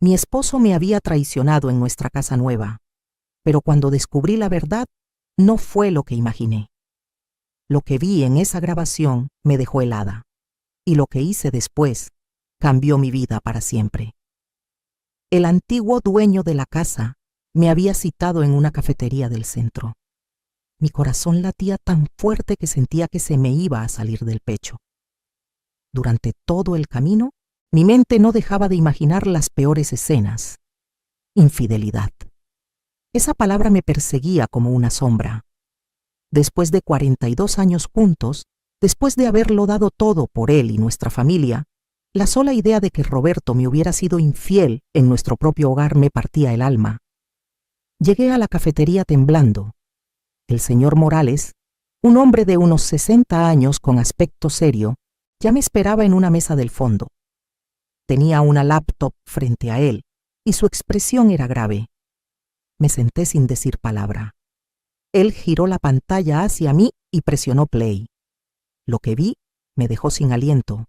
Mi esposo me había traicionado en nuestra casa nueva, pero cuando descubrí la verdad, no fue lo que imaginé. Lo que vi en esa grabación me dejó helada, y lo que hice después cambió mi vida para siempre. El antiguo dueño de la casa me había citado en una cafetería del centro. Mi corazón latía tan fuerte que sentía que se me iba a salir del pecho. Durante todo el camino, mi mente no dejaba de imaginar las peores escenas. Infidelidad. Esa palabra me perseguía como una sombra. Después de 42 años juntos, después de haberlo dado todo por él y nuestra familia, la sola idea de que Roberto me hubiera sido infiel en nuestro propio hogar me partía el alma. Llegué a la cafetería temblando. El señor Morales, un hombre de unos 60 años con aspecto serio, ya me esperaba en una mesa del fondo. Tenía una laptop frente a él y su expresión era grave. Me senté sin decir palabra. Él giró la pantalla hacia mí y presionó play. Lo que vi me dejó sin aliento.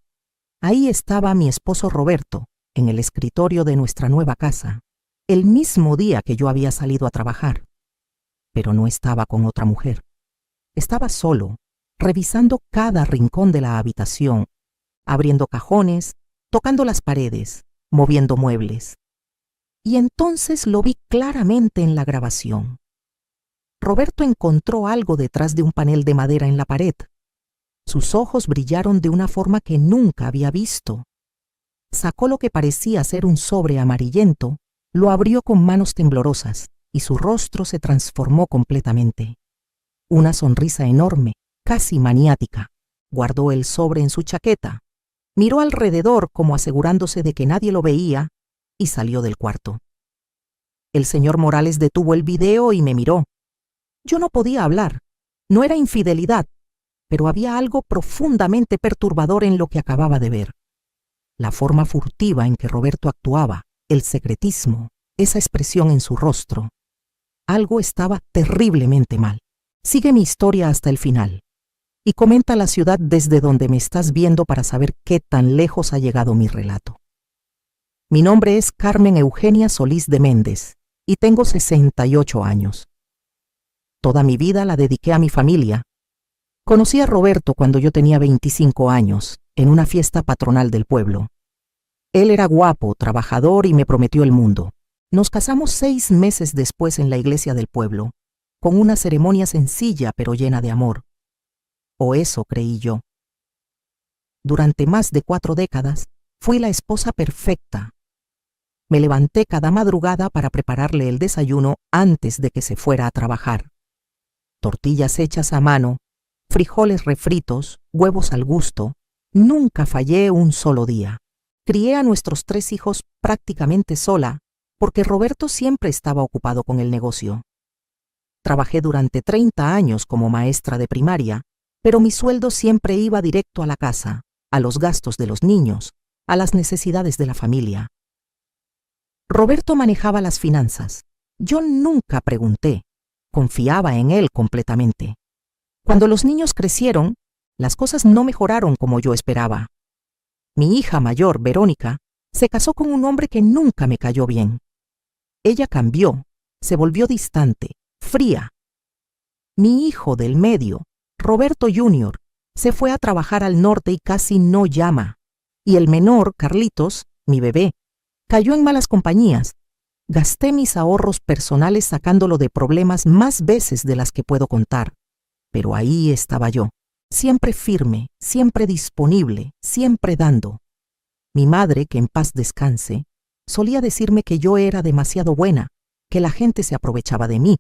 Ahí estaba mi esposo Roberto, en el escritorio de nuestra nueva casa, el mismo día que yo había salido a trabajar. Pero no estaba con otra mujer. Estaba solo, revisando cada rincón de la habitación, abriendo cajones, tocando las paredes, moviendo muebles. Y entonces lo vi claramente en la grabación. Roberto encontró algo detrás de un panel de madera en la pared. Sus ojos brillaron de una forma que nunca había visto. Sacó lo que parecía ser un sobre amarillento, lo abrió con manos temblorosas y su rostro se transformó completamente. Una sonrisa enorme, casi maniática. Guardó el sobre en su chaqueta, miró alrededor como asegurándose de que nadie lo veía y salió del cuarto. El señor Morales detuvo el video y me miró. Yo no podía hablar. No era infidelidad, pero había algo profundamente perturbador en lo que acababa de ver. La forma furtiva en que Roberto actuaba, el secretismo, esa expresión en su rostro. Algo estaba terriblemente mal. Sigue mi historia hasta el final y comenta la ciudad desde donde me estás viendo para saber qué tan lejos ha llegado mi relato. Mi nombre es Carmen Eugenia Solís de Méndez y tengo 68 años. Toda mi vida la dediqué a mi familia. Conocí a Roberto cuando yo tenía 25 años, en una fiesta patronal del pueblo. Él era guapo, trabajador y me prometió el mundo. Nos casamos 6 meses después en la iglesia del pueblo, con una ceremonia sencilla pero llena de amor. O eso creí yo. Durante más de 4 décadas, fui la esposa perfecta. Me levanté cada madrugada para prepararle el desayuno antes de que se fuera a trabajar. Tortillas hechas a mano, frijoles refritos, huevos al gusto. Nunca fallé un solo día. Crié a nuestros 3 hijos prácticamente sola, porque Roberto siempre estaba ocupado con el negocio. Trabajé durante 30 años como maestra de primaria, pero mi sueldo siempre iba directo a la casa, a los gastos de los niños, a las necesidades de la familia. Roberto manejaba las finanzas. Yo nunca pregunté. Confiaba en él completamente. Cuando los niños crecieron, las cosas no mejoraron como yo esperaba. Mi hija mayor, Verónica, se casó con un hombre que nunca me cayó bien. Ella cambió, se volvió distante, fría. Mi hijo del medio, Roberto Jr., se fue a trabajar al norte y casi no llama. Y el menor, Carlitos, mi bebé, cayó en malas compañías. Gasté mis ahorros personales sacándolo de problemas más veces de las que puedo contar. Pero ahí estaba yo, siempre firme, siempre disponible, siempre dando. Mi madre, que en paz descanse, solía decirme que yo era demasiado buena, que la gente se aprovechaba de mí.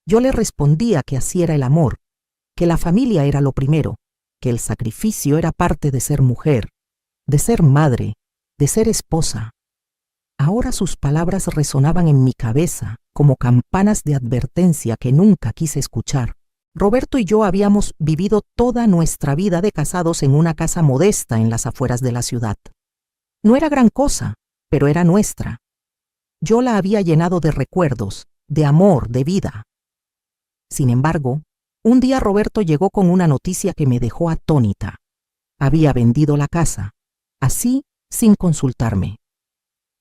Yo le respondía que así era el amor, que la familia era lo primero, que el sacrificio era parte de ser mujer, de ser madre, de ser esposa. Ahora sus palabras resonaban en mi cabeza como campanas de advertencia que nunca quise escuchar. Roberto y yo habíamos vivido toda nuestra vida de casados en una casa modesta en las afueras de la ciudad. No era gran cosa, pero era nuestra. Yo la había llenado de recuerdos, de amor, de vida. Sin embargo, un día Roberto llegó con una noticia que me dejó atónita. Había vendido la casa, así sin consultarme.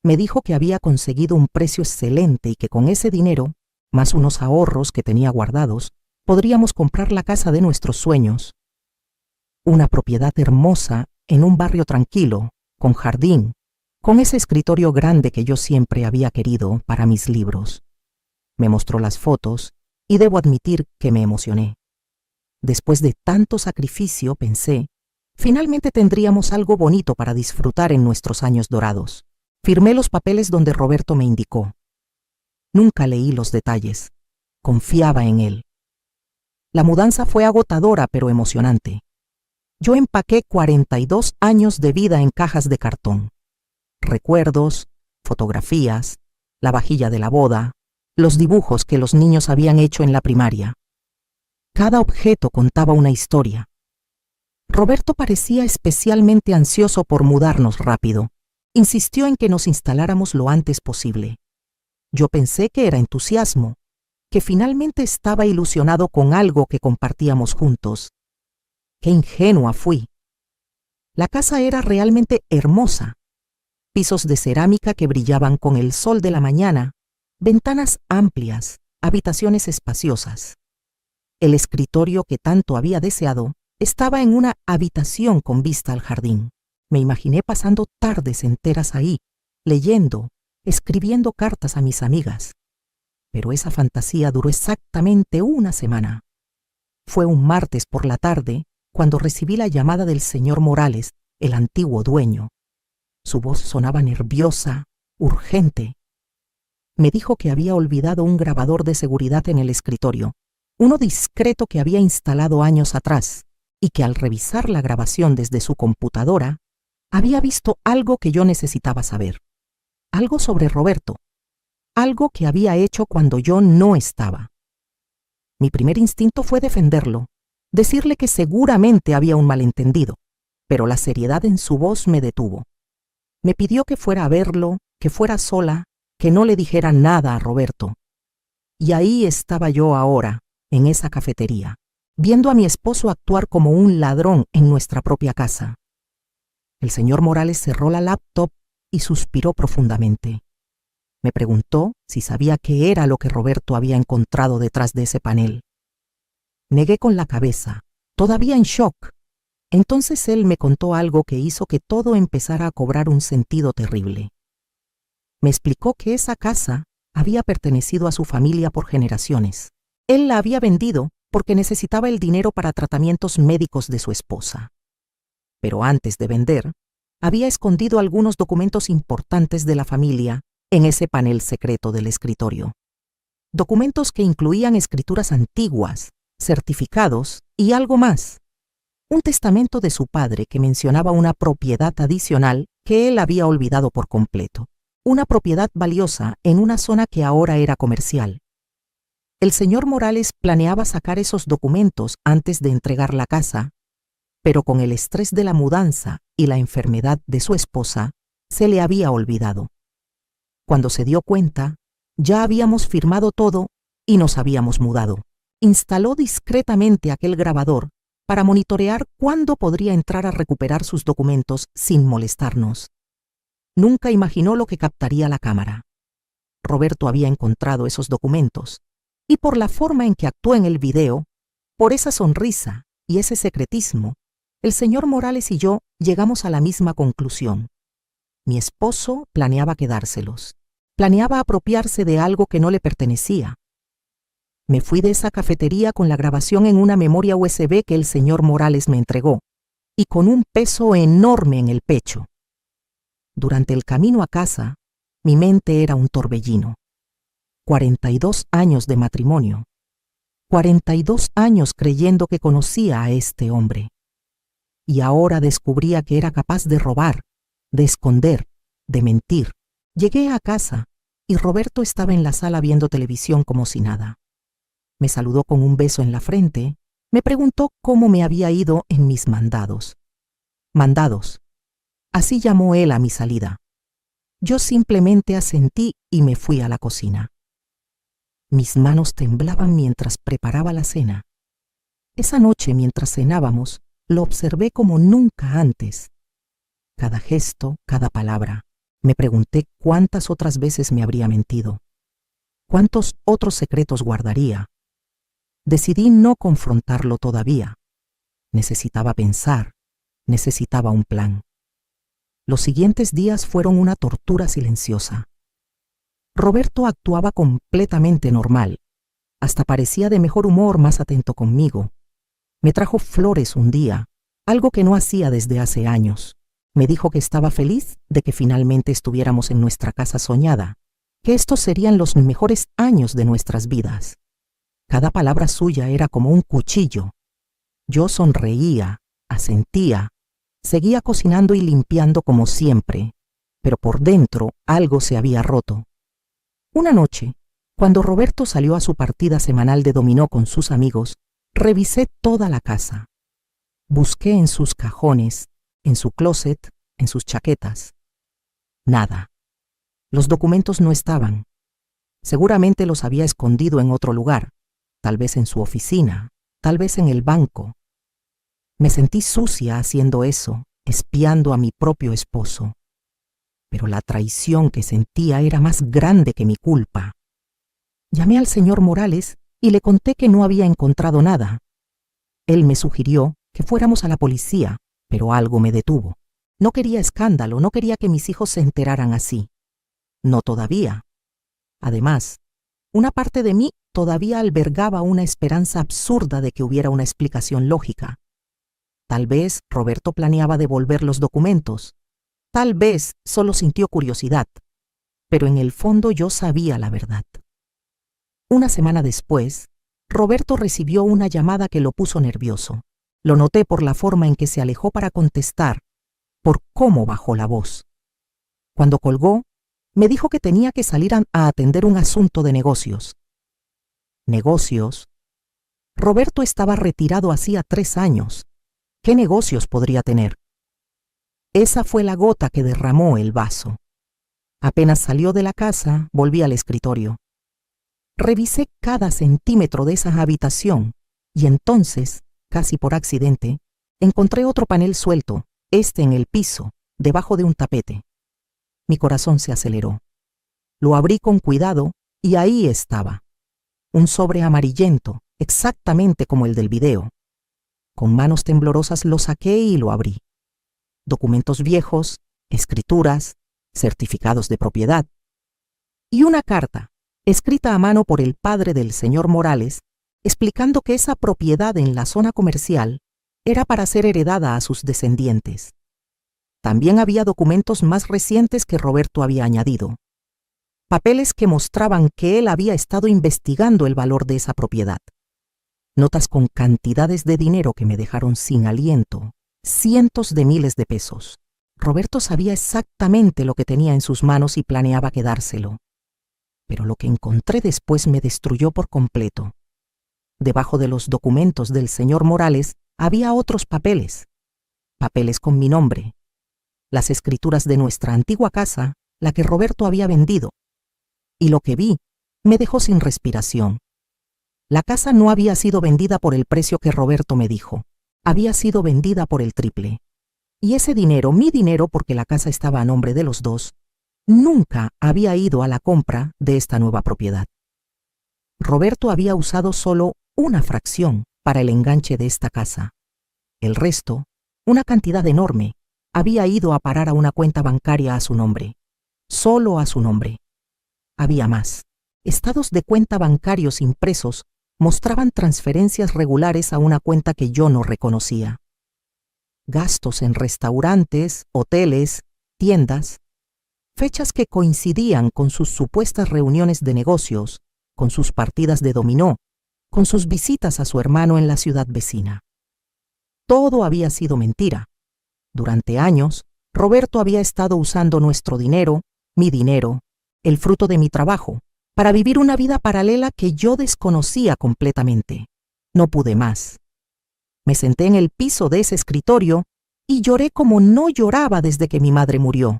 me dijo que había conseguido un precio excelente y que con ese dinero, más unos ahorros que tenía guardados, podríamos comprar la casa de nuestros sueños. Una propiedad hermosa en un barrio tranquilo, con jardín, con ese escritorio grande que yo siempre había querido para mis libros. Me mostró las fotos y debo admitir que me emocioné. Después de tanto sacrificio, pensé, finalmente tendríamos algo bonito para disfrutar en nuestros años dorados. Firmé los papeles donde Roberto me indicó. Nunca leí los detalles. Confiaba en él. La mudanza fue agotadora pero emocionante. Yo empaqué 42 años de vida en cajas de cartón. Recuerdos, fotografías, la vajilla de la boda, los dibujos que los niños habían hecho en la primaria. Cada objeto contaba una historia. Roberto parecía especialmente ansioso por mudarnos rápido. Insistió en que nos instaláramos lo antes posible. Yo pensé que era entusiasmo, que finalmente estaba ilusionado con algo que compartíamos juntos. ¡Qué ingenua fui! La casa era realmente hermosa. Pisos de cerámica que brillaban con el sol de la mañana, ventanas amplias, habitaciones espaciosas. El escritorio que tanto había deseado estaba en una habitación con vista al jardín. Me imaginé pasando tardes enteras ahí, leyendo, escribiendo cartas a mis amigas. Pero esa fantasía duró exactamente una semana. Fue un martes por la tarde cuando recibí la llamada del señor Morales, el antiguo dueño. Su voz sonaba nerviosa, urgente. Me dijo que había olvidado un grabador de seguridad en el escritorio, uno discreto que había instalado años atrás, y que al revisar la grabación desde su computadora, había visto algo que yo necesitaba saber. Algo sobre Roberto. Algo que había hecho cuando yo no estaba. Mi primer instinto fue defenderlo, decirle que seguramente había un malentendido, pero la seriedad en su voz me detuvo. Me pidió que fuera a verlo, que fuera sola, que no le dijera nada a Roberto. Y ahí estaba yo ahora, en esa cafetería, viendo a mi esposo actuar como un ladrón en nuestra propia casa. El señor Morales cerró la laptop y suspiró profundamente. Me preguntó si sabía qué era lo que Roberto había encontrado detrás de ese panel. Negué con la cabeza, todavía en shock. Entonces él me contó algo que hizo que todo empezara a cobrar un sentido terrible. Me explicó que esa casa había pertenecido a su familia por generaciones. Él la había vendido porque necesitaba el dinero para tratamientos médicos de su esposa. Pero antes de vender, había escondido algunos documentos importantes de la familia en ese panel secreto del escritorio. Documentos que incluían escrituras antiguas, certificados y algo más. Un testamento de su padre que mencionaba una propiedad adicional que él había olvidado por completo. Una propiedad valiosa en una zona que ahora era comercial. El señor Morales planeaba sacar esos documentos antes de entregar la casa, pero con el estrés de la mudanza y la enfermedad de su esposa, se le había olvidado. Cuando se dio cuenta, ya habíamos firmado todo y nos habíamos mudado. Instaló discretamente aquel grabador para monitorear cuándo podría entrar a recuperar sus documentos sin molestarnos. Nunca imaginó lo que captaría la cámara. Roberto había encontrado esos documentos, y por la forma en que actuó en el video, por esa sonrisa y ese secretismo, el señor Morales y yo llegamos a la misma conclusión. Mi esposo planeaba quedárselos. Planeaba apropiarse de algo que no le pertenecía. Me fui de esa cafetería con la grabación en una memoria USB que el señor Morales me entregó, y con un peso enorme en el pecho. Durante el camino a casa, mi mente era un torbellino. 42 años de matrimonio. 42 años creyendo que conocía a este hombre. Y ahora descubría que era capaz de robar, de esconder, de mentir. Llegué a casa y Roberto estaba en la sala viendo televisión como si nada. Me saludó con un beso en la frente, me preguntó cómo me había ido en mis mandados. Mandados. Así llamó él a mi salida. Yo simplemente asentí y me fui a la cocina. Mis manos temblaban mientras preparaba la cena. Esa noche, mientras cenábamos, lo observé como nunca antes. Cada gesto, cada palabra. Me pregunté cuántas otras veces me habría mentido, cuántos otros secretos guardaría. Decidí no confrontarlo todavía. Necesitaba pensar, necesitaba un plan. Los siguientes días fueron una tortura silenciosa. Roberto actuaba completamente normal. Hasta parecía de mejor humor, más atento conmigo. Me trajo flores un día, algo que no hacía desde hace años. Me dijo que estaba feliz de que finalmente estuviéramos en nuestra casa soñada, que estos serían los mejores años de nuestras vidas. Cada palabra suya era como un cuchillo. Yo sonreía, asentía, seguía cocinando y limpiando como siempre, pero por dentro algo se había roto. Una noche, cuando Roberto salió a su partida semanal de dominó con sus amigos, revisé toda la casa. Busqué en sus cajones, en su closet, en sus chaquetas. Nada. Los documentos no estaban. Seguramente los había escondido en otro lugar, tal vez en su oficina, tal vez en el banco. Me sentí sucia haciendo eso, espiando a mi propio esposo. Pero la traición que sentía era más grande que mi culpa. Llamé al señor Morales y le conté que no había encontrado nada. Él me sugirió que fuéramos a la policía, pero algo me detuvo. No quería escándalo, no quería que mis hijos se enteraran así. No todavía. Además, una parte de mí todavía albergaba una esperanza absurda de que hubiera una explicación lógica. Tal vez Roberto planeaba devolver los documentos. Tal vez solo sintió curiosidad. Pero en el fondo yo sabía la verdad. Una semana después, Roberto recibió una llamada que lo puso nervioso. Lo noté por la forma en que se alejó para contestar, por cómo bajó la voz. Cuando colgó, me dijo que tenía que salir a atender un asunto de negocios. ¿Negocios? Roberto estaba retirado hacía 3 años. ¿Qué negocios podría tener? Esa fue la gota que derramó el vaso. Apenas salió de la casa, volví al escritorio. Revisé cada centímetro de esa habitación y entonces, casi por accidente, encontré otro panel suelto, en el piso, debajo de un tapete. Mi corazón se aceleró. Lo abrí con cuidado y ahí estaba. Un sobre amarillento, exactamente como el del video. Con manos temblorosas lo saqué y lo abrí. Documentos viejos, escrituras, certificados de propiedad. Y una carta, escrita a mano por el padre del señor Morales, explicando que esa propiedad en la zona comercial era para ser heredada a sus descendientes. También había documentos más recientes que Roberto había añadido. Papeles que mostraban que él había estado investigando el valor de esa propiedad. Notas con cantidades de dinero que me dejaron sin aliento, cientos de miles de pesos. Roberto sabía exactamente lo que tenía en sus manos y planeaba quedárselo. Pero lo que encontré después me destruyó por completo. Debajo de los documentos del señor Morales había otros papeles. Papeles con mi nombre. Las escrituras de nuestra antigua casa, la que Roberto había vendido. Y lo que vi me dejó sin respiración. La casa no había sido vendida por el precio que Roberto me dijo. Había sido vendida por el triple. Y ese dinero, mi dinero, porque la casa estaba a nombre de los dos, nunca había ido a la compra de esta nueva propiedad. Roberto había usado solo una fracción para el enganche de esta casa. El resto, una cantidad enorme, había ido a parar a una cuenta bancaria a su nombre. Solo a su nombre. Había más. Estados de cuenta bancarios impresos mostraban transferencias regulares a una cuenta que yo no reconocía. Gastos en restaurantes, hoteles, tiendas, fechas que coincidían con sus supuestas reuniones de negocios, con sus partidas de dominó, con sus visitas a su hermano en la ciudad vecina. Todo había sido mentira. Durante años, Roberto había estado usando nuestro dinero, mi dinero, el fruto de mi trabajo, para vivir una vida paralela que yo desconocía completamente. No pude más. Me senté en el piso de ese escritorio y lloré como no lloraba desde que mi madre murió.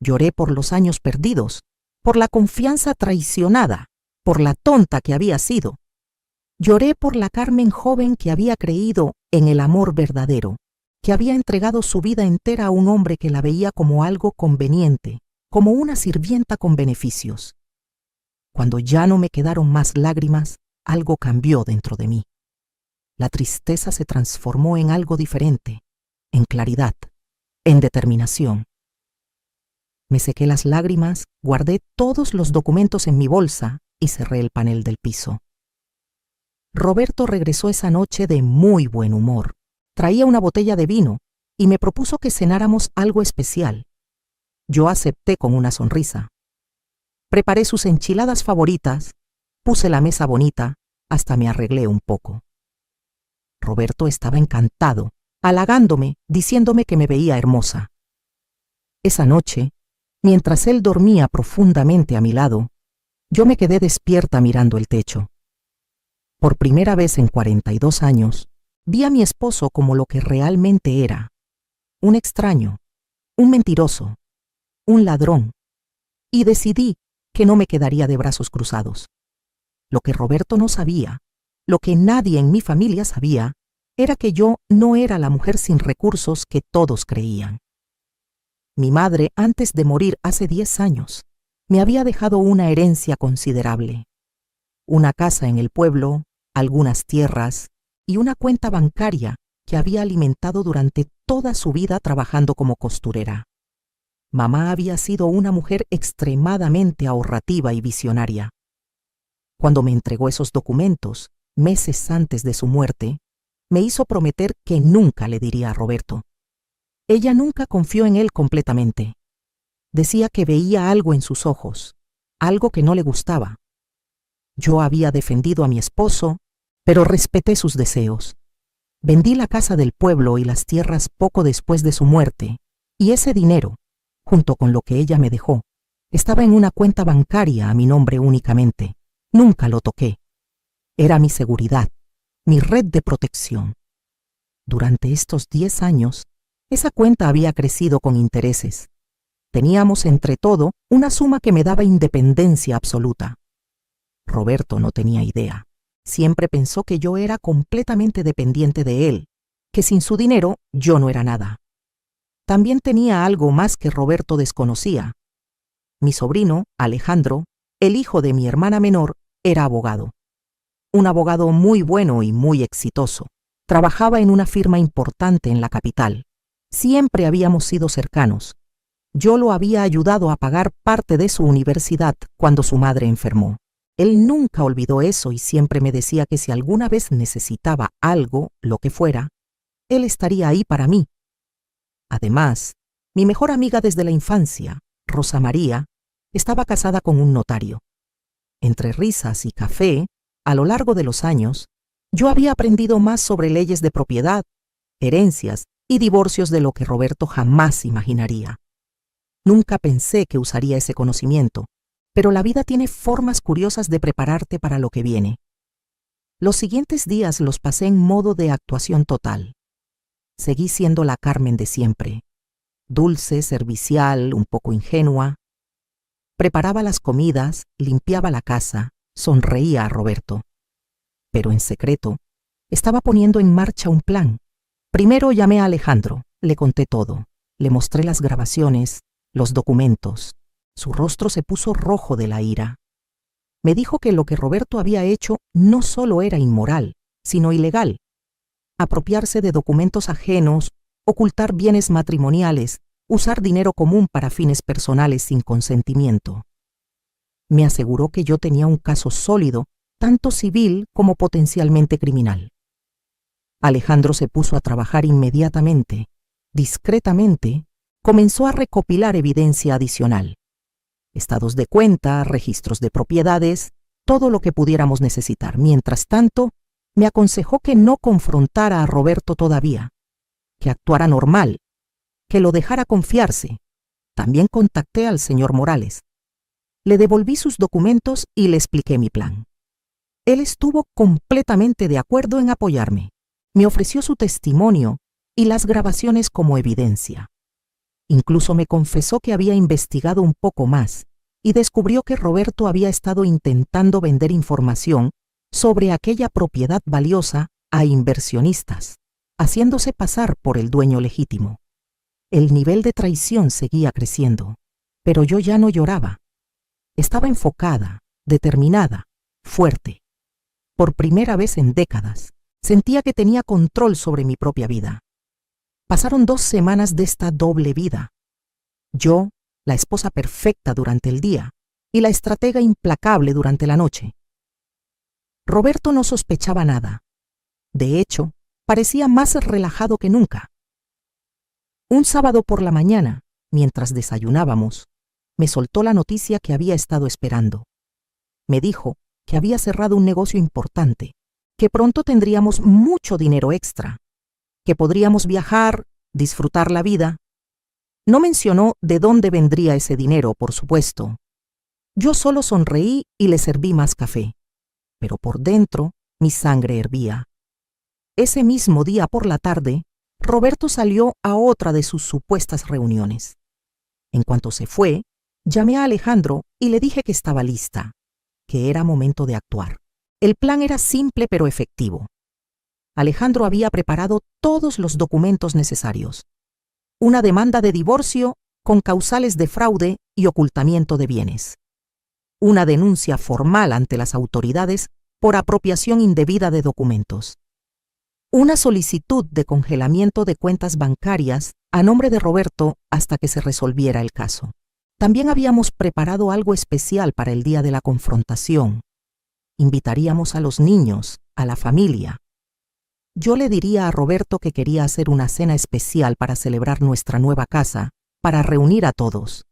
Lloré por los años perdidos, por la confianza traicionada, por la tonta que había sido. Lloré por la Carmen joven que había creído en el amor verdadero, que había entregado su vida entera a un hombre que la veía como algo conveniente, como una sirvienta con beneficios. Cuando ya no me quedaron más lágrimas, algo cambió dentro de mí. La tristeza se transformó en algo diferente, en claridad, en determinación. Me sequé las lágrimas, guardé todos los documentos en mi bolsa y cerré el panel del piso. Roberto regresó esa noche de muy buen humor. Traía una botella de vino y me propuso que cenáramos algo especial. Yo acepté con una sonrisa. Preparé sus enchiladas favoritas, puse la mesa bonita, hasta me arreglé un poco. Roberto estaba encantado, halagándome, diciéndome que me veía hermosa. Esa noche, mientras él dormía profundamente a mi lado, yo me quedé despierta mirando el techo. Por primera vez en 42 años, vi a mi esposo como lo que realmente era: un extraño, un mentiroso, un ladrón, y decidí que no me quedaría de brazos cruzados. Lo que Roberto no sabía, lo que nadie en mi familia sabía, era que yo no era la mujer sin recursos que todos creían. Mi madre, antes de morir hace 10 años, me había dejado una herencia considerable: una casa en el pueblo, algunas tierras y una cuenta bancaria que había alimentado durante toda su vida trabajando como costurera. Mamá había sido una mujer extremadamente ahorrativa y visionaria. Cuando me entregó esos documentos, meses antes de su muerte, me hizo prometer que nunca le diría a Roberto. Ella nunca confió en él completamente. Decía que veía algo en sus ojos, algo que no le gustaba. Yo había defendido a mi esposo, pero respeté sus deseos. Vendí la casa del pueblo y las tierras poco después de su muerte, y ese dinero, junto con lo que ella me dejó, estaba en una cuenta bancaria a mi nombre únicamente. Nunca lo toqué. Era mi seguridad, mi red de protección. Durante estos 10 años, esa cuenta había crecido con intereses. Teníamos entre todo una suma que me daba independencia absoluta. Roberto no tenía idea. Siempre pensó que yo era completamente dependiente de él, que sin su dinero yo no era nada. También tenía algo más que Roberto desconocía. Mi sobrino, Alejandro, el hijo de mi hermana menor, era abogado. Un abogado muy bueno y muy exitoso. Trabajaba en una firma importante en la capital. Siempre habíamos sido cercanos. Yo lo había ayudado a pagar parte de su universidad cuando su madre enfermó. Él nunca olvidó eso y siempre me decía que si alguna vez necesitaba algo, lo que fuera, él estaría ahí para mí. Además, mi mejor amiga desde la infancia, Rosa María, estaba casada con un notario. Entre risas y café, a lo largo de los años, yo había aprendido más sobre leyes de propiedad, herencias y divorcios de lo que Roberto jamás imaginaría. Nunca pensé que usaría ese conocimiento, pero la vida tiene formas curiosas de prepararte para lo que viene. Los siguientes días los pasé en modo de actuación total. Seguí siendo la Carmen de siempre, dulce, servicial, un poco ingenua. Preparaba las comidas, limpiaba la casa, sonreía a Roberto. Pero en secreto, estaba poniendo en marcha un plan. Primero llamé a Alejandro, le conté todo, le mostré las grabaciones, los documentos. Su rostro se puso rojo de la ira. Me dijo que lo que Roberto había hecho no solo era inmoral, sino ilegal. Apropiarse de documentos ajenos, ocultar bienes matrimoniales, usar dinero común para fines personales sin consentimiento. Me aseguró que yo tenía un caso sólido, tanto civil como potencialmente criminal. Alejandro se puso a trabajar inmediatamente. Discretamente, comenzó a recopilar evidencia adicional. Estados de cuenta, registros de propiedades, todo lo que pudiéramos necesitar. Mientras tanto, me aconsejó que no confrontara a Roberto todavía, que actuara normal, que lo dejara confiarse. También contacté al señor Morales. Le devolví sus documentos y le expliqué mi plan. Él estuvo completamente de acuerdo en apoyarme. Me ofreció su testimonio y las grabaciones como evidencia. Incluso me confesó que había investigado un poco más y descubrió que Roberto había estado intentando vender información sobre aquella propiedad valiosa a inversionistas, haciéndose pasar por el dueño legítimo. El nivel de traición seguía creciendo. Pero yo ya no lloraba. Estaba enfocada, determinada, fuerte. Por primera vez en décadas, sentía que tenía control sobre mi propia vida. Pasaron 2 semanas de esta doble vida. Yo, la esposa perfecta durante el día, y la estratega implacable durante la noche. Roberto no sospechaba nada. De hecho, parecía más relajado que nunca. Un sábado por la mañana, mientras desayunábamos, me soltó la noticia que había estado esperando. Me dijo que había cerrado un negocio importante, que pronto tendríamos mucho dinero extra, que podríamos viajar, disfrutar la vida. No mencionó de dónde vendría ese dinero, por supuesto. Yo solo sonreí y le serví más café, pero por dentro mi sangre hervía. Ese mismo día por la tarde, Roberto salió a otra de sus supuestas reuniones. En cuanto se fue, llamé a Alejandro y le dije que estaba lista, que era momento de actuar. El plan era simple pero efectivo. Alejandro había preparado todos los documentos necesarios. Una demanda de divorcio con causales de fraude y ocultamiento de bienes. Una denuncia formal ante las autoridades por apropiación indebida de documentos. Una solicitud de congelamiento de cuentas bancarias a nombre de Roberto hasta que se resolviera el caso. También habíamos preparado algo especial para el día de la confrontación. Invitaríamos a los niños, a la familia. Yo le diría a Roberto que quería hacer una cena especial para celebrar nuestra nueva casa, para reunir a todos.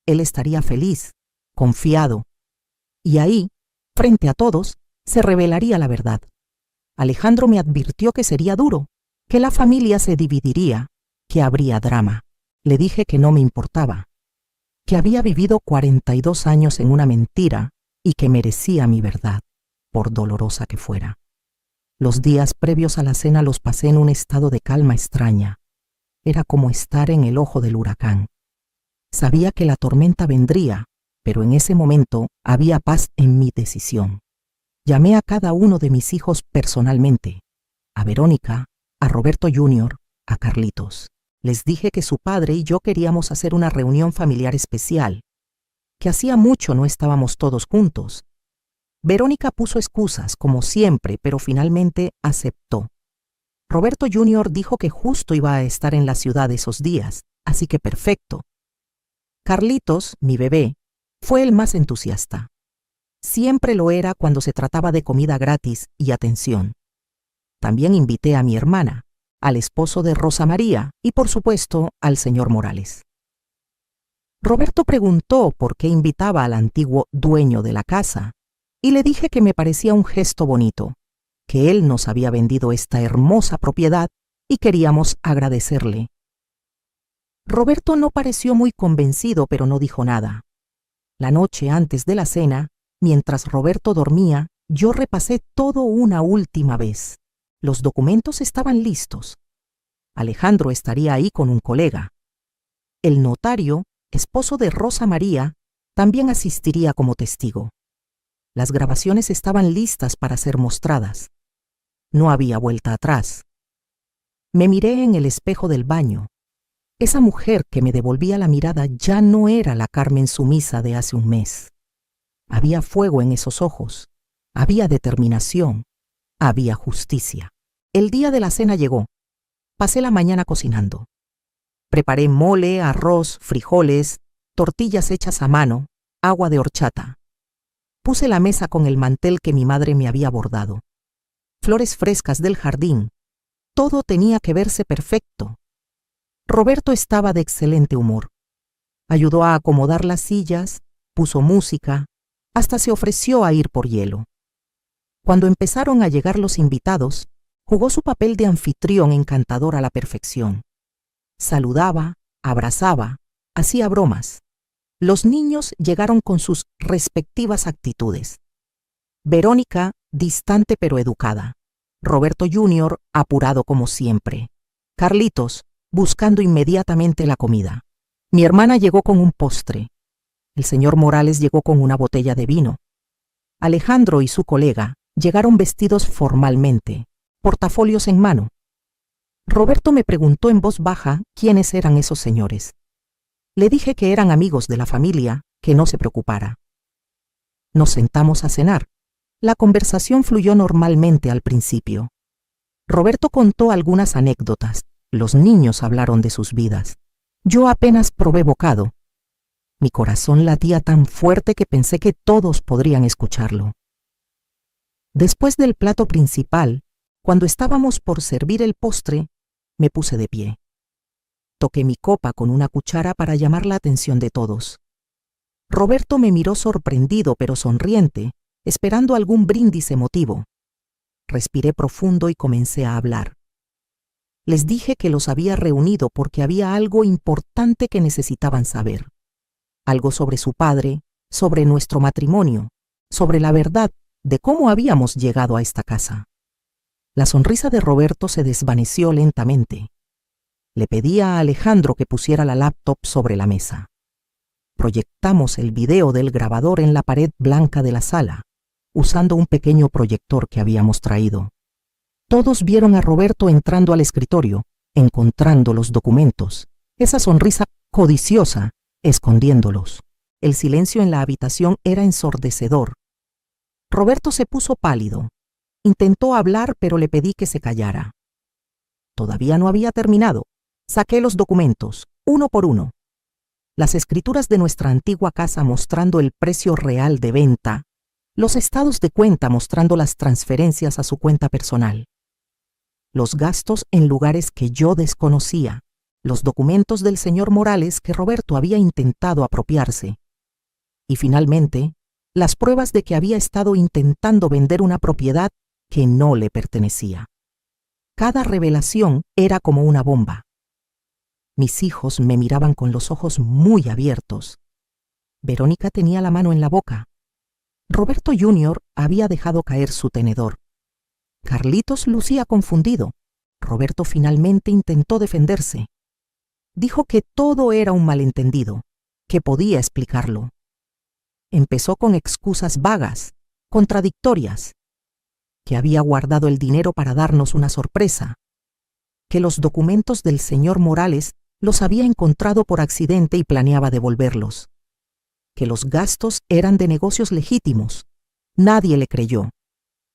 Él estaría feliz, confiado. Y ahí, frente a todos, se revelaría la verdad. Alejandro me advirtió que sería duro, que la familia se dividiría, que habría drama. Le dije que no me importaba, que había vivido 42 años en una mentira y que merecía mi verdad, por dolorosa que fuera. Los días previos a la cena los pasé en un estado de calma extraña. Era como estar en el ojo del huracán. Sabía que la tormenta vendría, pero en ese momento había paz en mi decisión. Llamé a cada uno de mis hijos personalmente, a Verónica, a Roberto Jr., a Carlitos. Les dije que su padre y yo queríamos hacer una reunión familiar especial, que hacía mucho no estábamos todos juntos. Verónica puso excusas, como siempre, pero finalmente aceptó. Roberto Jr. dijo que justo iba a estar en la ciudad esos días, así que perfecto. Carlitos, mi bebé, fue el más entusiasta. Siempre lo era cuando se trataba de comida gratis y atención. También invité a mi hermana, al esposo de Rosa María y, por supuesto, al señor Morales. Roberto preguntó por qué invitaba al antiguo dueño de la casa y le dije que me parecía un gesto bonito, que él nos había vendido esta hermosa propiedad y queríamos agradecerle. Roberto no pareció muy convencido, pero no dijo nada. La noche antes de la cena, mientras Roberto dormía, yo repasé todo una última vez. Los documentos estaban listos. Alejandro estaría ahí con un colega. El notario, esposo de Rosa María, también asistiría como testigo. Las grabaciones estaban listas para ser mostradas. No había vuelta atrás. Me miré en el espejo del baño. Esa mujer que me devolvía la mirada ya no era la Carmen sumisa de hace un mes. Había fuego en esos ojos, había determinación, había justicia. El día de la cena llegó. Pasé la mañana cocinando. Preparé mole, arroz, frijoles, tortillas hechas a mano, agua de horchata. Puse la mesa con el mantel que mi madre me había bordado. Flores frescas del jardín. Todo tenía que verse perfecto. Roberto estaba de excelente humor. Ayudó a acomodar las sillas, puso música, hasta se ofreció a ir por hielo. Cuando empezaron a llegar los invitados, jugó su papel de anfitrión encantador a la perfección. Saludaba, abrazaba, hacía bromas. Los niños llegaron con sus respectivas actitudes. Verónica, distante pero educada. Roberto Jr., apurado como siempre. Carlitos, buscando inmediatamente la comida. Mi hermana llegó con un postre. El señor Morales llegó con una botella de vino. Alejandro y su colega llegaron vestidos formalmente, portafolios en mano. Roberto me preguntó en voz baja quiénes eran esos señores. Le dije que eran amigos de la familia, que no se preocupara. Nos sentamos a cenar. La conversación fluyó normalmente al principio. Roberto contó algunas anécdotas. Los niños hablaron de sus vidas. Yo apenas probé bocado. Mi corazón latía tan fuerte que pensé que todos podrían escucharlo. Después del plato principal, cuando estábamos por servir el postre, me puse de pie. Toqué mi copa con una cuchara para llamar la atención de todos. Roberto me miró sorprendido pero sonriente, esperando algún brindis emotivo. Respiré profundo y comencé a hablar. Les dije que los había reunido porque había algo importante que necesitaban saber. Algo sobre su padre, sobre nuestro matrimonio, sobre la verdad de cómo habíamos llegado a esta casa. La sonrisa de Roberto se desvaneció lentamente. Le pedí a Alejandro que pusiera la laptop sobre la mesa. Proyectamos el video del grabador en la pared blanca de la sala, usando un pequeño proyector que habíamos traído. Todos vieron a Roberto entrando al escritorio, encontrando los documentos, esa sonrisa codiciosa, escondiéndolos. El silencio en la habitación era ensordecedor. Roberto se puso pálido. Intentó hablar, pero le pedí que se callara. Todavía no había terminado. Saqué los documentos, uno por uno. Las escrituras de nuestra antigua casa mostrando el precio real de venta, los estados de cuenta mostrando las transferencias a su cuenta personal, los gastos en lugares que yo desconocía, los documentos del señor Morales que Roberto había intentado apropiarse, y finalmente, las pruebas de que había estado intentando vender una propiedad que no le pertenecía. Cada revelación era como una bomba. Mis hijos me miraban con los ojos muy abiertos. Verónica tenía la mano en la boca. Roberto Jr. había dejado caer su tenedor. Carlitos lucía confundido. Roberto finalmente intentó defenderse. Dijo que todo era un malentendido, que podía explicarlo. Empezó con excusas vagas, contradictorias, que había guardado el dinero para darnos una sorpresa, que los documentos del señor Morales los había encontrado por accidente y planeaba devolverlos, que los gastos eran de negocios legítimos. Nadie le creyó.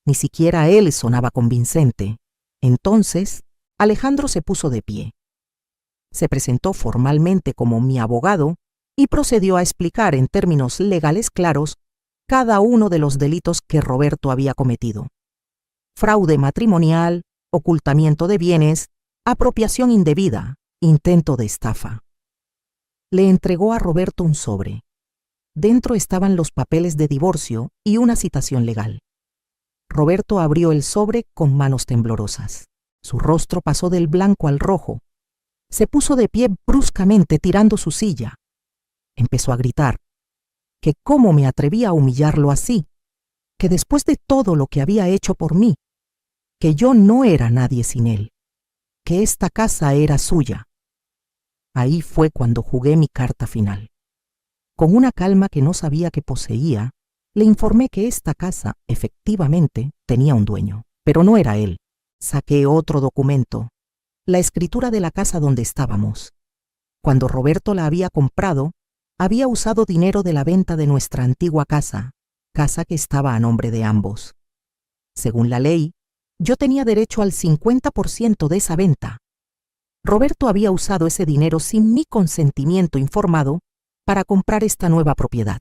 Ni siquiera él sonaba convincente. Entonces, Alejandro se puso de pie. Se presentó formalmente como mi abogado y procedió a explicar en términos legales claros cada uno de los delitos que Roberto había cometido: fraude matrimonial, ocultamiento de bienes, apropiación indebida, intento de estafa. Le entregó a Roberto un sobre. Dentro estaban los papeles de divorcio y una citación legal. Roberto abrió el sobre con manos temblorosas. Su rostro pasó del blanco al rojo. Se puso de pie bruscamente tirando su silla. Empezó a gritar que cómo me atrevía a humillarlo así, que después de todo lo que había hecho por mí, que yo no era nadie sin él, que esta casa era suya. Ahí fue cuando jugué mi carta final. Con una calma que no sabía que poseía, le informé que esta casa, efectivamente, tenía un dueño, pero no era él. Saqué otro documento, la escritura de la casa donde estábamos. Cuando Roberto la había comprado, había usado dinero de la venta de nuestra antigua casa que estaba a nombre de ambos. Según la ley, yo tenía derecho al 50% de esa venta. Roberto había usado ese dinero sin mi consentimiento informado para comprar esta nueva propiedad.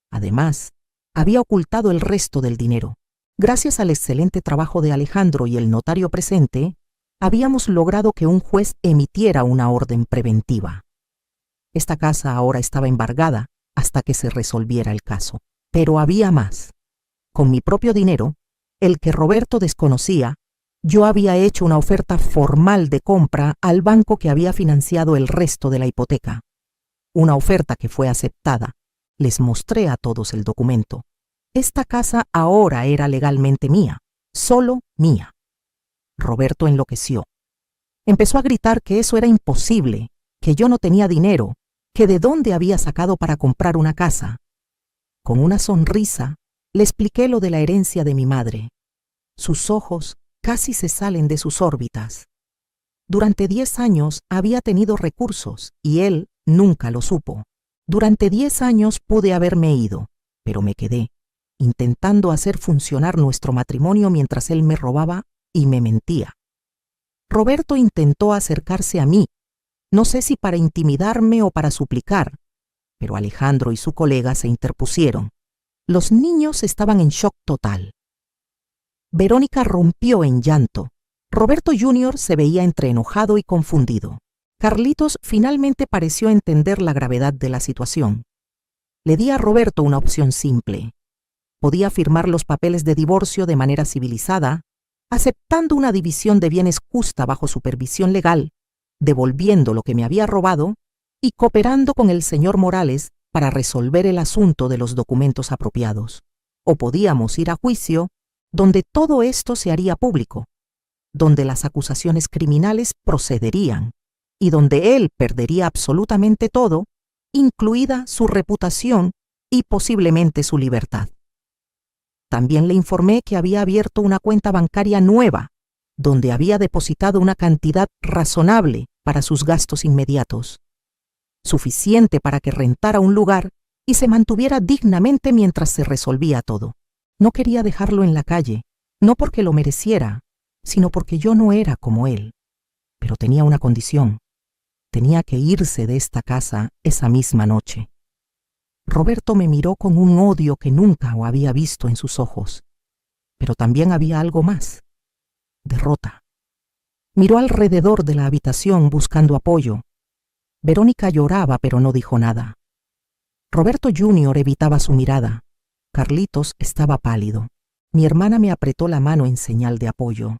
Además, había ocultado el resto del dinero. Gracias al excelente trabajo de Alejandro y el notario presente, habíamos logrado que un juez emitiera una orden preventiva. Esta casa ahora estaba embargada hasta que se resolviera el caso. Pero había más. Con mi propio dinero, el que Roberto desconocía, yo había hecho una oferta formal de compra al banco que había financiado el resto de la hipoteca. Una oferta que fue aceptada. Les mostré a todos el documento. Esta casa ahora era legalmente mía, solo mía. Roberto enloqueció. Empezó a gritar que eso era imposible, que yo no tenía dinero, que de dónde había sacado para comprar una casa. Con una sonrisa, le expliqué lo de la herencia de mi madre. Sus ojos casi se salen de sus órbitas. Durante 10 años había tenido recursos y él nunca lo supo. Durante 10 años pude haberme ido, pero me quedé, intentando hacer funcionar nuestro matrimonio mientras él me robaba y me mentía. Roberto intentó acercarse a mí, no sé si para intimidarme o para suplicar, pero Alejandro y su colega se interpusieron. Los niños estaban en shock total. Verónica rompió en llanto. Roberto Jr. se veía entre enojado y confundido. Carlitos finalmente pareció entender la gravedad de la situación. Le di a Roberto una opción simple. Podía firmar los papeles de divorcio de manera civilizada, aceptando una división de bienes justa bajo supervisión legal, devolviendo lo que me había robado y cooperando con el señor Morales para resolver el asunto de los documentos apropiados. O podíamos ir a juicio, donde todo esto se haría público, donde las acusaciones criminales procederían y donde él perdería absolutamente todo, incluida su reputación y posiblemente su libertad. También le informé que había abierto una cuenta bancaria nueva, donde había depositado una cantidad razonable para sus gastos inmediatos, suficiente para que rentara un lugar y se mantuviera dignamente mientras se resolvía todo. No quería dejarlo en la calle, no porque lo mereciera, sino porque yo no era como él. Pero tenía una condición. Tenía que irse de esta casa esa misma noche. Roberto me miró con un odio que nunca había visto en sus ojos. Pero también había algo más. Derrota. Miró alrededor de la habitación buscando apoyo. Verónica lloraba, pero no dijo nada. Roberto Jr. evitaba su mirada. Carlitos estaba pálido. Mi hermana me apretó la mano en señal de apoyo.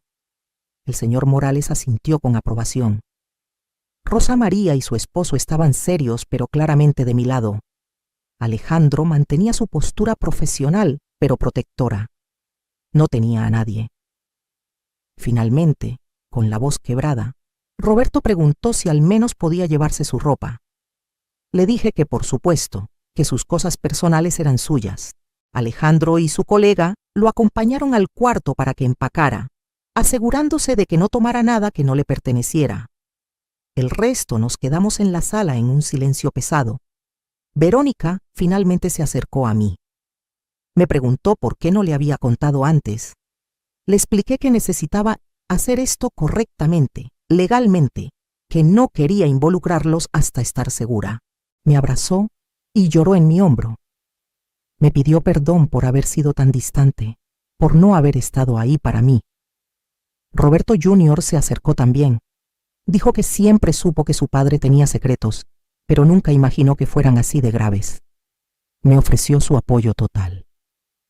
El señor Morales asintió con aprobación. Rosa María y su esposo estaban serios, pero claramente de mi lado. Alejandro mantenía su postura profesional, pero protectora. No tenía a nadie. Finalmente, con la voz quebrada, Roberto preguntó si al menos podía llevarse su ropa. Le dije que por supuesto, que sus cosas personales eran suyas. Alejandro y su colega lo acompañaron al cuarto para que empacara, asegurándose de que no tomara nada que no le perteneciera. El resto nos quedamos en la sala en un silencio pesado. Verónica finalmente se acercó a mí. Me preguntó por qué no le había contado antes. Le expliqué que necesitaba hacer esto correctamente, legalmente, que no quería involucrarlos hasta estar segura. Me abrazó y lloró en mi hombro. Me pidió perdón por haber sido tan distante, por no haber estado ahí para mí. Roberto Jr. se acercó también. Dijo que siempre supo que su padre tenía secretos, pero nunca imaginó que fueran así de graves. Me ofreció su apoyo total.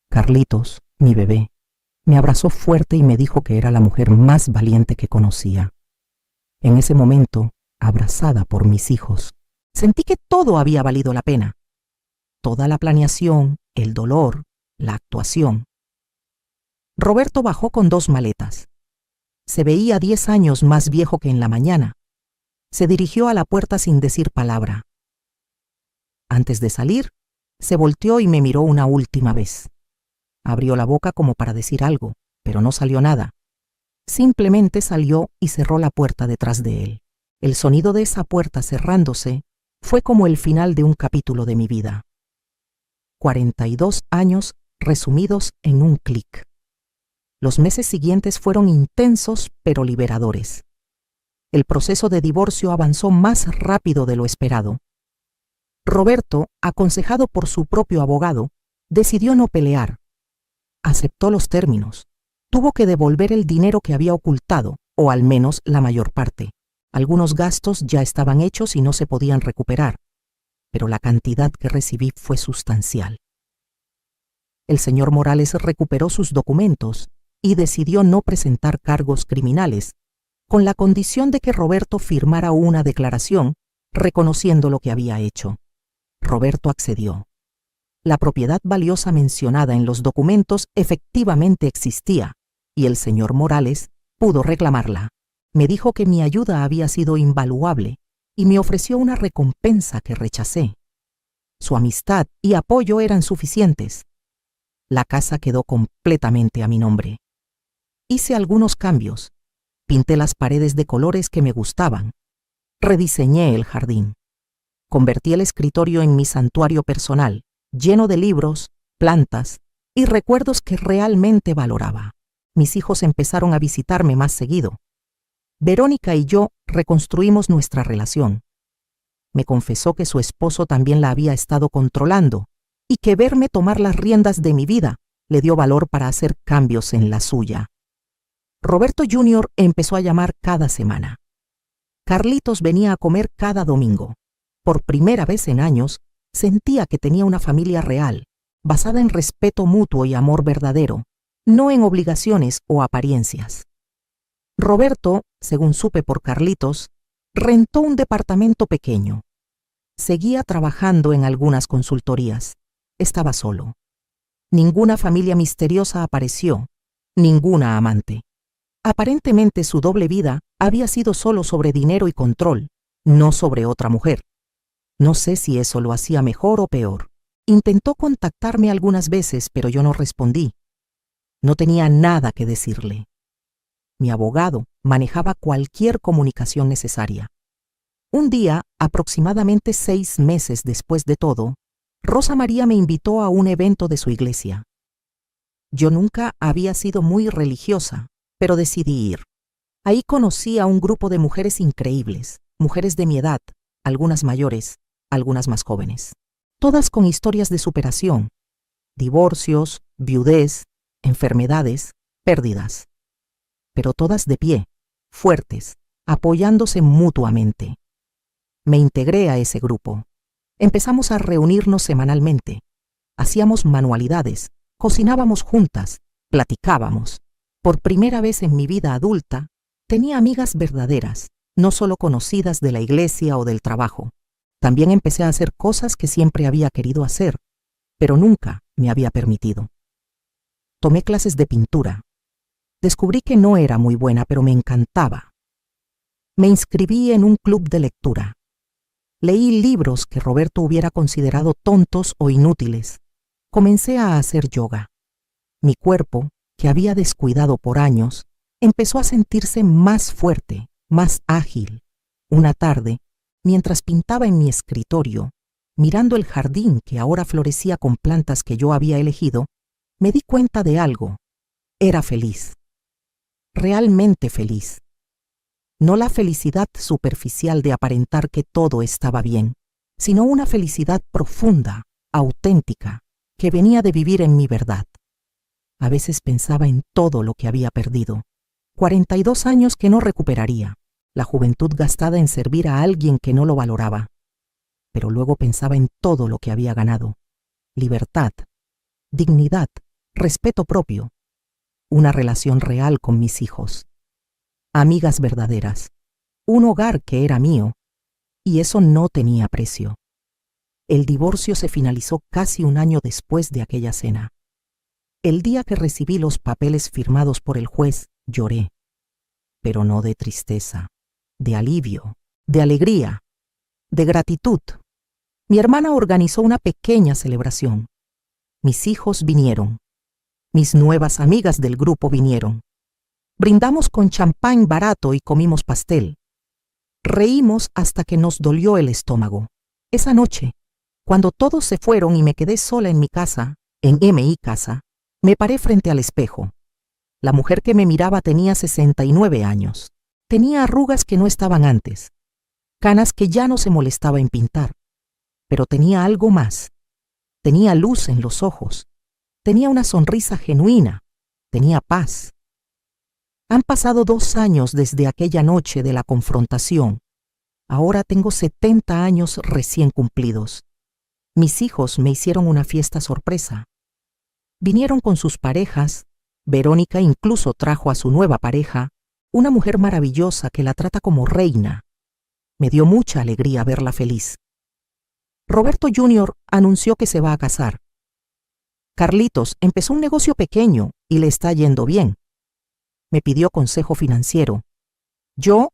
Carlitos, mi bebé, me abrazó fuerte y me dijo que era la mujer más valiente que conocía. En ese momento, abrazada por mis hijos, sentí que todo había valido la pena. Toda la planeación, el dolor, la actuación. Roberto bajó con 2 maletas. Se veía 10 años más viejo que en la mañana. Se dirigió a la puerta sin decir palabra. Antes de salir, se volteó y me miró una última vez. Abrió la boca como para decir algo, pero no salió nada. Simplemente salió y cerró la puerta detrás de él. El sonido de esa puerta cerrándose fue como el final de un capítulo de mi vida. 42 años resumidos en un clic. Los meses siguientes fueron intensos pero liberadores. El proceso de divorcio avanzó más rápido de lo esperado. Roberto, aconsejado por su propio abogado, decidió no pelear. Aceptó los términos. Tuvo que devolver el dinero que había ocultado, o al menos la mayor parte. Algunos gastos ya estaban hechos y no se podían recuperar, pero la cantidad que recibí fue sustancial. El señor Morales recuperó sus documentos y decidió no presentar cargos criminales, con la condición de que Roberto firmara una declaración reconociendo lo que había hecho. Roberto accedió. La propiedad valiosa mencionada en los documentos efectivamente existía, y el señor Morales pudo reclamarla. Me dijo que mi ayuda había sido invaluable y me ofreció una recompensa que rechacé. Su amistad y apoyo eran suficientes. La casa quedó completamente a mi nombre. Hice algunos cambios. Pinté las paredes de colores que me gustaban. Rediseñé el jardín. Convertí el escritorio en mi santuario personal, lleno de libros, plantas y recuerdos que realmente valoraba. Mis hijos empezaron a visitarme más seguido. Verónica y yo reconstruimos nuestra relación. Me confesó que su esposo también la había estado controlando y que verme tomar las riendas de mi vida le dio valor para hacer cambios en la suya. Roberto Jr. empezó a llamar cada semana. Carlitos venía a comer cada domingo. Por primera vez en años, sentía que tenía una familia real, basada en respeto mutuo y amor verdadero, no en obligaciones o apariencias. Roberto, según supe por Carlitos, rentó un departamento pequeño. Seguía trabajando en algunas consultorías. Estaba solo. Ninguna familia misteriosa apareció, ninguna amante. Aparentemente su doble vida había sido solo sobre dinero y control, no sobre otra mujer. No sé si eso lo hacía mejor o peor. Intentó contactarme algunas veces, pero yo no respondí. No tenía nada que decirle. Mi abogado manejaba cualquier comunicación necesaria. Un día, aproximadamente 6 meses después de todo, Rosa María me invitó a un evento de su iglesia. Yo nunca había sido muy religiosa, pero decidí ir. Ahí conocí a un grupo de mujeres increíbles, mujeres de mi edad, algunas mayores, algunas más jóvenes. Todas con historias de superación, divorcios, viudez, enfermedades, pérdidas. Pero todas de pie, fuertes, apoyándose mutuamente. Me integré a ese grupo. Empezamos a reunirnos semanalmente. Hacíamos manualidades, cocinábamos juntas, platicábamos. Por primera vez en mi vida adulta, tenía amigas verdaderas, no solo conocidas de la iglesia o del trabajo. También empecé a hacer cosas que siempre había querido hacer, pero nunca me había permitido. Tomé clases de pintura. Descubrí que no era muy buena, pero me encantaba. Me inscribí en un club de lectura. Leí libros que Roberto hubiera considerado tontos o inútiles. Comencé a hacer yoga. Mi cuerpo, que había descuidado por años, empezó a sentirse más fuerte, más ágil. Una tarde, mientras pintaba en mi escritorio, mirando el jardín que ahora florecía con plantas que yo había elegido, me di cuenta de algo. Era feliz. Realmente feliz. No la felicidad superficial de aparentar que todo estaba bien, sino una felicidad profunda, auténtica, que venía de vivir en mi verdad. A veces pensaba en todo lo que había perdido. 42 años que no recuperaría, la juventud gastada en servir a alguien que no lo valoraba. Pero luego pensaba en todo lo que había ganado. Libertad, dignidad, respeto propio, una relación real con mis hijos, amigas verdaderas, un hogar que era mío, y eso no tenía precio. El divorcio se finalizó casi un año después de aquella cena. El día que recibí los papeles firmados por el juez, lloré, pero no de tristeza, de alivio, de alegría, de gratitud. Mi hermana organizó una pequeña celebración. Mis hijos vinieron. Mis nuevas amigas del grupo vinieron. Brindamos con champán barato y comimos pastel. Reímos hasta que nos dolió el estómago. Esa noche, cuando todos se fueron y me quedé sola en mi casa, en MI Casa, me paré frente al espejo. La mujer que me miraba tenía 69 años. Tenía arrugas que no estaban antes, canas que ya no se molestaba en pintar. Pero tenía algo más. Tenía luz en los ojos. Tenía una sonrisa genuina. Tenía paz. Han pasado 2 años desde aquella noche de la confrontación. Ahora tengo 70 años recién cumplidos. Mis hijos me hicieron una fiesta sorpresa. Vinieron con sus parejas. Verónica incluso trajo a su nueva pareja, una mujer maravillosa que la trata como reina. Me dio mucha alegría verla feliz. Roberto Jr. anunció que se va a casar. Carlitos empezó un negocio pequeño y le está yendo bien. Me pidió consejo financiero. Yo,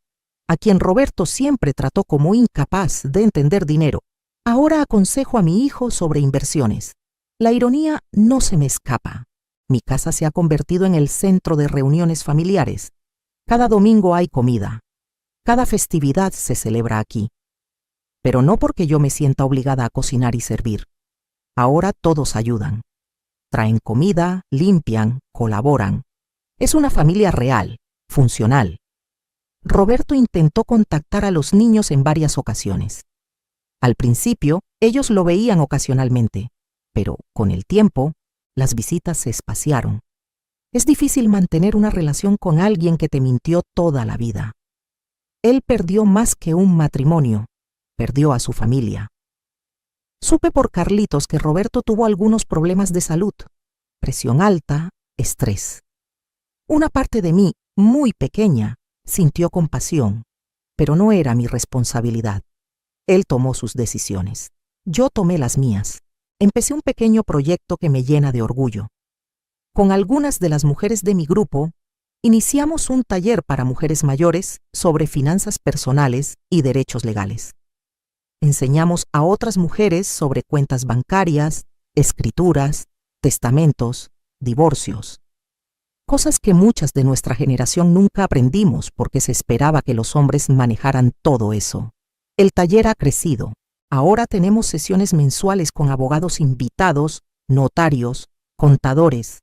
a quien Roberto siempre trató como incapaz de entender dinero, ahora aconsejo a mi hijo sobre inversiones. La ironía no se me escapa. Mi casa se ha convertido en el centro de reuniones familiares. Cada domingo hay comida. Cada festividad se celebra aquí. pero no porque yo me sienta obligada a cocinar y servir. Ahora todos ayudan. Traen comida, limpian, colaboran. Es una familia real, funcional. Roberto intentó contactar a los niños en varias ocasiones. Al principio, ellos lo veían ocasionalmente, pero con el tiempo, las visitas se espaciaron. Es difícil mantener una relación con alguien que te mintió toda la vida. Él perdió más que un matrimonio, perdió a su familia. Supe por Carlitos que Roberto tuvo algunos problemas de salud, presión alta, estrés. Una parte de mí, muy pequeña, sintió compasión, pero no era mi responsabilidad. Él tomó sus decisiones. Yo tomé las mías. Empecé un pequeño proyecto que me llena de orgullo. Con algunas de las mujeres de mi grupo, iniciamos un taller para mujeres mayores sobre finanzas personales y derechos legales. Enseñamos a otras mujeres sobre cuentas bancarias, escrituras, testamentos, divorcios. Cosas que muchas de nuestra generación nunca aprendimos porque se esperaba que los hombres manejaran todo eso. El taller ha crecido. Ahora tenemos sesiones mensuales con abogados invitados, notarios, contadores.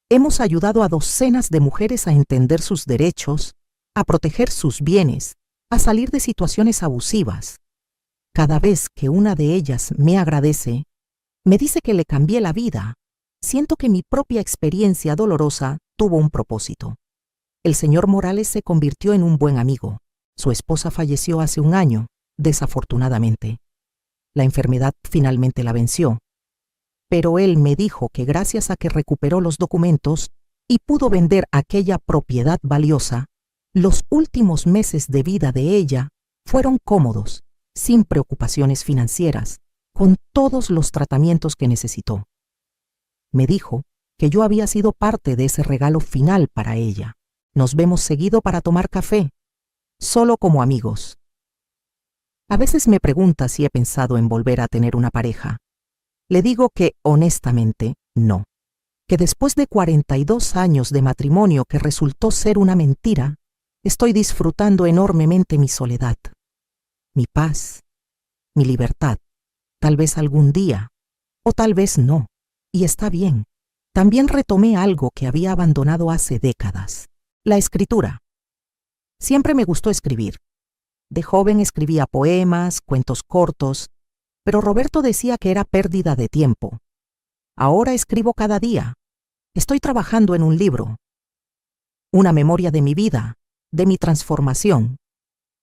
Hemos ayudado a docenas de mujeres a entender sus derechos, a proteger sus bienes, a salir de situaciones abusivas. Cada vez que una de ellas me agradece, me dice que le cambié la vida, siento que mi propia experiencia dolorosa tuvo un propósito. El señor Morales se convirtió en un buen amigo. Su esposa falleció hace un año, desafortunadamente. La enfermedad finalmente la venció. Pero él me dijo que gracias a que recuperó los documentos y pudo vender aquella propiedad valiosa, los últimos meses de vida de ella fueron cómodos, sin preocupaciones financieras, con todos los tratamientos que necesitó. Me dijo que yo había sido parte de ese regalo final para ella. Nos vemos seguido para tomar café, solo como amigos. A veces me pregunta si he pensado en volver a tener una pareja. Le digo que, honestamente, no. Que después de 42 años de matrimonio que resultó ser una mentira, estoy disfrutando enormemente mi soledad, mi paz, mi libertad. Tal vez algún día, o tal vez no, y está bien. También retomé algo que había abandonado hace décadas, la escritura. Siempre me gustó escribir. De joven escribía poemas, cuentos cortos, pero Roberto decía que era pérdida de tiempo. Ahora escribo cada día. Estoy trabajando en un libro. Una memoria de mi vida, de mi transformación.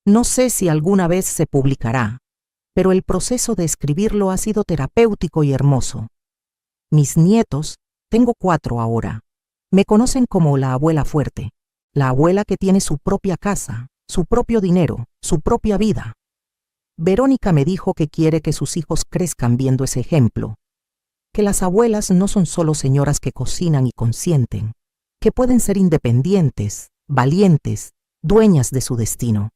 No sé si alguna vez se publicará, pero el proceso de escribirlo ha sido terapéutico y hermoso. Mis nietos, tengo 4 ahora, me conocen como la abuela fuerte, la abuela que tiene su propia casa, su propio dinero, su propia vida. Verónica me dijo que quiere que sus hijos crezcan viendo ese ejemplo, que las abuelas no son solo señoras que cocinan y consienten, que pueden ser independientes, valientes, dueñas de su destino.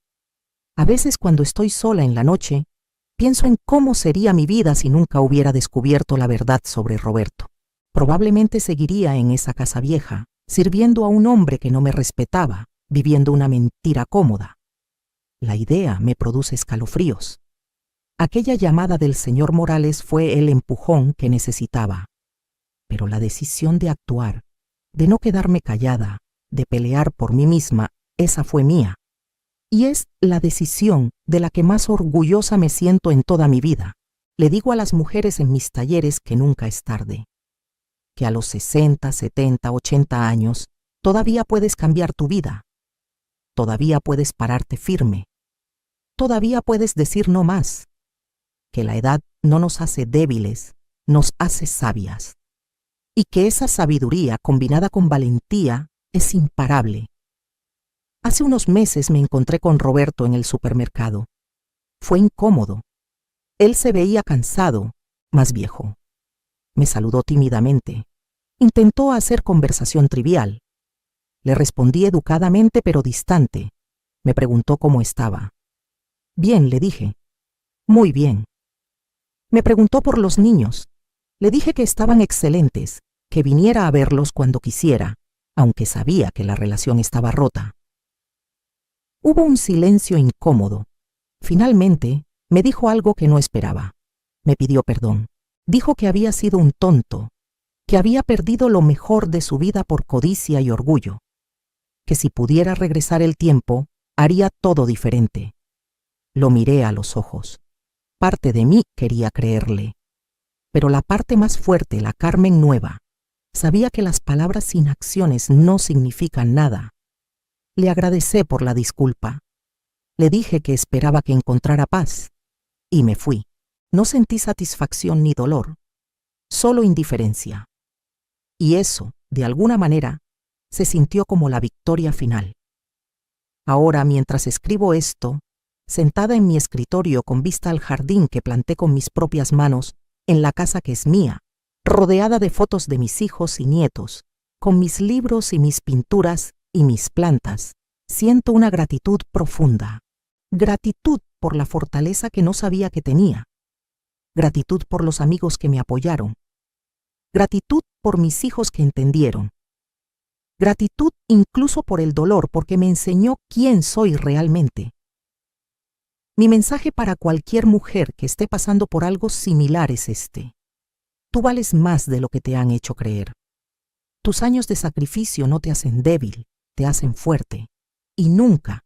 A veces cuando estoy sola en la noche, pienso en cómo sería mi vida si nunca hubiera descubierto la verdad sobre Roberto. Probablemente seguiría en esa casa vieja, sirviendo a un hombre que no me respetaba, viviendo una mentira cómoda. La idea me produce escalofríos. Aquella llamada del señor Morales fue el empujón que necesitaba. Pero la decisión de actuar, de no quedarme callada, de pelear por mí misma, esa fue mía. Y es la decisión de la que más orgullosa me siento en toda mi vida. Le digo a las mujeres en mis talleres que nunca es tarde. Que a los 60, 70, 80 años todavía puedes cambiar tu vida. Todavía puedes pararte firme. Todavía puedes decir no más. Que la edad no nos hace débiles, nos hace sabias. Y que esa sabiduría combinada con valentía es imparable. Hace unos meses me encontré con Roberto en el supermercado. Fue incómodo. Él se veía cansado, más viejo. Me saludó tímidamente. Intentó hacer conversación trivial. Le respondí educadamente pero distante. Me preguntó cómo estaba. Bien, le dije. Muy bien. Me preguntó por los niños. Le dije que estaban excelentes, que viniera a verlos cuando quisiera, aunque sabía que la relación estaba rota. Hubo un silencio incómodo. Finalmente, Me dijo algo que no esperaba. Me pidió perdón. Dijo que había sido un tonto, que había perdido lo mejor de su vida por codicia y orgullo, que si pudiera regresar el tiempo, haría todo diferente. Lo miré a los ojos. Parte de mí quería creerle, pero la parte más fuerte, la Carmen nueva, sabía que las palabras sin acciones no significan nada. Le agradecí por la disculpa. Le dije que esperaba que encontrara paz, y me fui. No sentí satisfacción ni dolor, solo indiferencia. Y eso, de alguna manera, se sintió como la victoria final. Ahora, mientras escribo esto, sentada en mi escritorio con vista al jardín que planté con mis propias manos, en la casa que es mía, rodeada de fotos de mis hijos y nietos, con mis libros y mis pinturas y mis plantas, siento una gratitud profunda. Gratitud por la fortaleza que no sabía que tenía. Gratitud por los amigos que me apoyaron. Gratitud por mis hijos que entendieron. Gratitud incluso por el dolor, porque me enseñó quién soy realmente. Mi mensaje para cualquier mujer que esté pasando por algo similar es este. Tú vales más de lo que te han hecho creer. Tus años de sacrificio no te hacen débil, te hacen fuerte. Y nunca,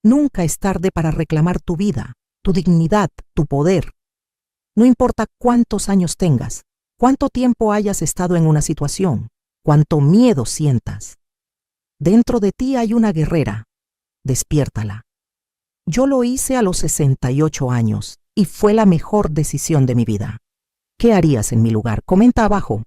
nunca es tarde para reclamar tu vida, tu dignidad, tu poder. No importa cuántos años tengas, cuánto tiempo hayas estado en una situación, cuánto miedo sientas. Dentro de ti hay una guerrera. Despiértala. Yo lo hice a los 68 años y fue la mejor decisión de mi vida. ¿Qué harías en mi lugar? Comenta abajo.